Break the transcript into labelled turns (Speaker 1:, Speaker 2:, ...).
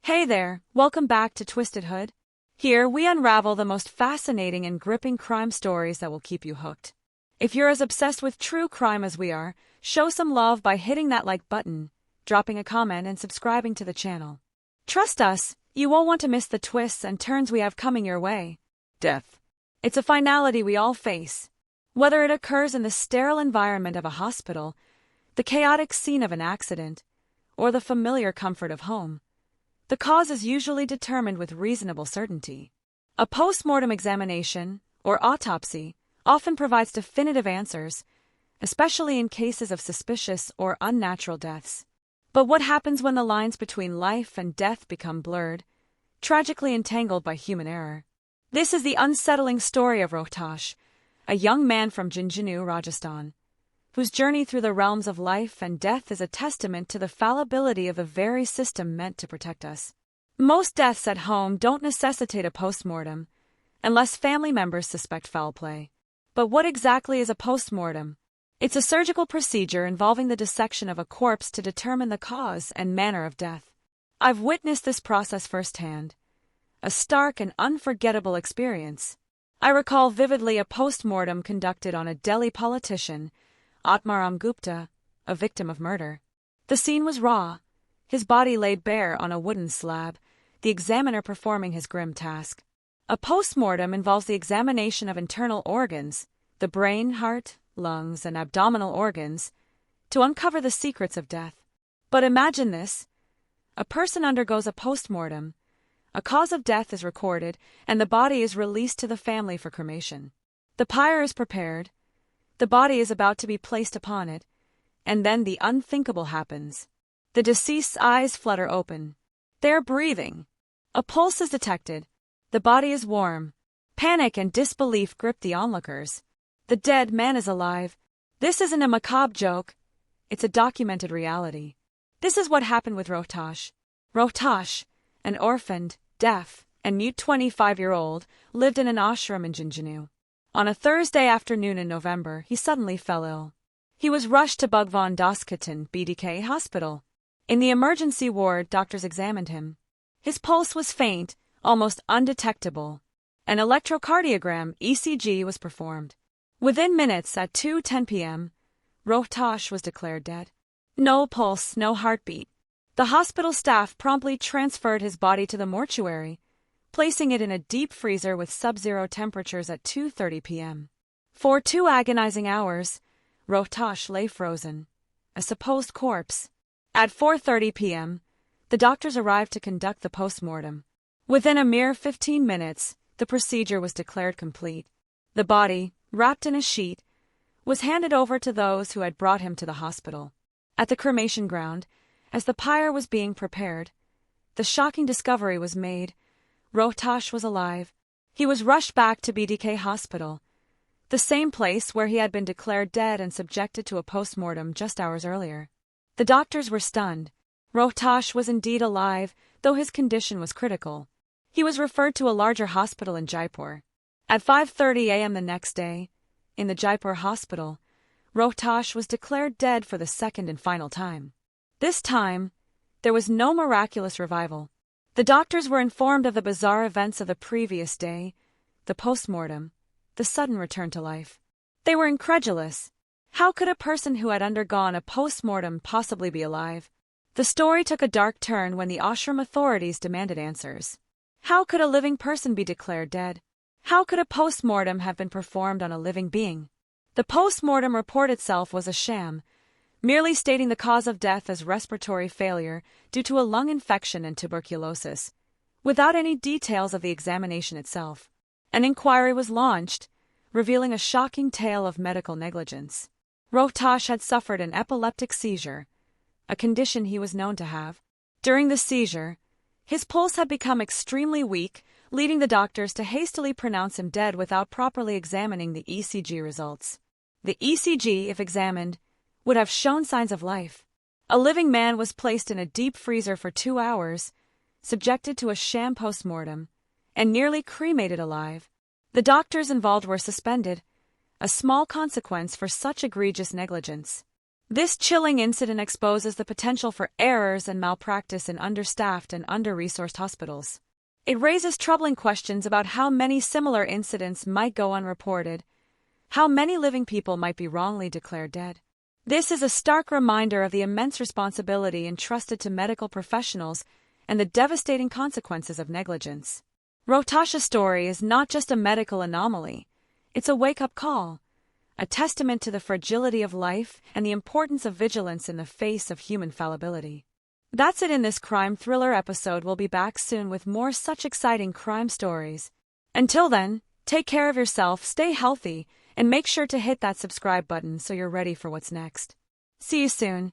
Speaker 1: Hey there, welcome back to Twisted Hood. Here, we unravel the most fascinating and gripping crime stories that will keep you hooked. If you're as obsessed with true crime as we are, show some love by hitting that like button, dropping a comment, and subscribing to the channel. Trust us, you won't want to miss the twists and turns we have coming your way. Death. It's a finality we all face. Whether it occurs in the sterile environment of a hospital, the chaotic scene of an accident, or the familiar comfort of home, the cause is usually determined with reasonable certainty. A post-mortem examination, or autopsy, often provides definitive answers, especially in cases of suspicious or unnatural deaths. But what happens when the lines between life and death become blurred, tragically entangled by human error? This is the unsettling story of Rohtash, a young man from Jinjanu, Rajasthan, whose journey through the realms of life and death is a testament to the fallibility of the very system meant to protect us. Most deaths at home don't necessitate a postmortem, unless family members suspect foul play. But what exactly is a postmortem? It's a surgical procedure involving the dissection of a corpse to determine the cause and manner of death. I've witnessed this process firsthand, a stark and unforgettable experience. I recall vividly a postmortem conducted on a Delhi politician, Atmaram Gupta, a victim of murder. The scene was raw, his body laid bare on a wooden slab, the examiner performing his grim task. A postmortem involves the examination of internal organs, the brain, heart, lungs, and abdominal organs, to uncover the secrets of death. But imagine this. A person undergoes a postmortem, a cause of death is recorded, and the body is released to the family for cremation. The pyre is prepared, the body is about to be placed upon it, and then the unthinkable happens. The deceased's eyes flutter open. They are breathing. A pulse is detected. The body is warm. Panic and disbelief grip the onlookers. The dead man is alive. This isn't a macabre joke. It's a documented reality. This is what happened with Rohtash. Rohtash, an orphaned, deaf, and mute 25-year-old, lived in an ashram in Jinjanu. On a Thursday afternoon in November, he suddenly fell ill. He was rushed to Bhagwan Daskatan BDK hospital. In the emergency ward, doctors examined him. His pulse was faint, almost undetectable. An electrocardiogram (ECG) was performed. Within minutes, at 2:10 p.m., Rohtash was declared dead. No pulse, no heartbeat. The hospital staff promptly transferred his body to the mortuary, placing it in a deep freezer with sub-zero temperatures at 2:30 p.m. For 2 agonizing hours, Rohtash lay frozen, a supposed corpse. At 4:30 p.m., the doctors arrived to conduct the postmortem. Within a mere 15 minutes, the procedure was declared complete. The body, wrapped in a sheet, was handed over to those who had brought him to the hospital. At the cremation ground, as the pyre was being prepared, the shocking discovery was made. Rohtash was alive. He was rushed back to BDK hospital, the same place where he had been declared dead and subjected to a postmortem just hours earlier. The doctors were stunned. Rohtash was indeed alive, though his condition was critical. He was referred to a larger hospital in Jaipur. At 5:30 a.m. the next day, in the Jaipur hospital, Rohtash was declared dead for the second and final time. This time, there was no miraculous revival. The doctors were informed of the bizarre events of the previous day, the postmortem, the sudden return to life. They were incredulous. How could a person who had undergone a postmortem possibly be alive? The story took a dark turn when the ashram authorities demanded answers. How could a living person be declared dead? How could a postmortem have been performed on a living being? The postmortem report itself was a sham, merely stating the cause of death as respiratory failure due to a lung infection and tuberculosis, without any details of the examination itself. An inquiry was launched, revealing a shocking tale of medical negligence. Rohtash had suffered an epileptic seizure, a condition he was known to have. During the seizure, his pulse had become extremely weak, leading the doctors to hastily pronounce him dead without properly examining the ECG results. The ECG, if examined, would have shown signs of life. A living man was placed in a deep freezer for 2 hours, subjected to a sham postmortem, and nearly cremated alive. The doctors involved were suspended, a small consequence for such egregious negligence. This chilling incident exposes the potential for errors and malpractice in understaffed and under-resourced hospitals. It raises troubling questions about how many similar incidents might go unreported, how many living people might be wrongly declared dead. This is a stark reminder of the immense responsibility entrusted to medical professionals and the devastating consequences of negligence. Rotasha's story is not just a medical anomaly, it's a wake-up call, a testament to the fragility of life and the importance of vigilance in the face of human fallibility. That's it in this crime thriller episode. We'll be back soon with more such exciting crime stories. Until then, take care of yourself, stay healthy, and make sure to hit that subscribe button so you're ready for what's next. See you soon.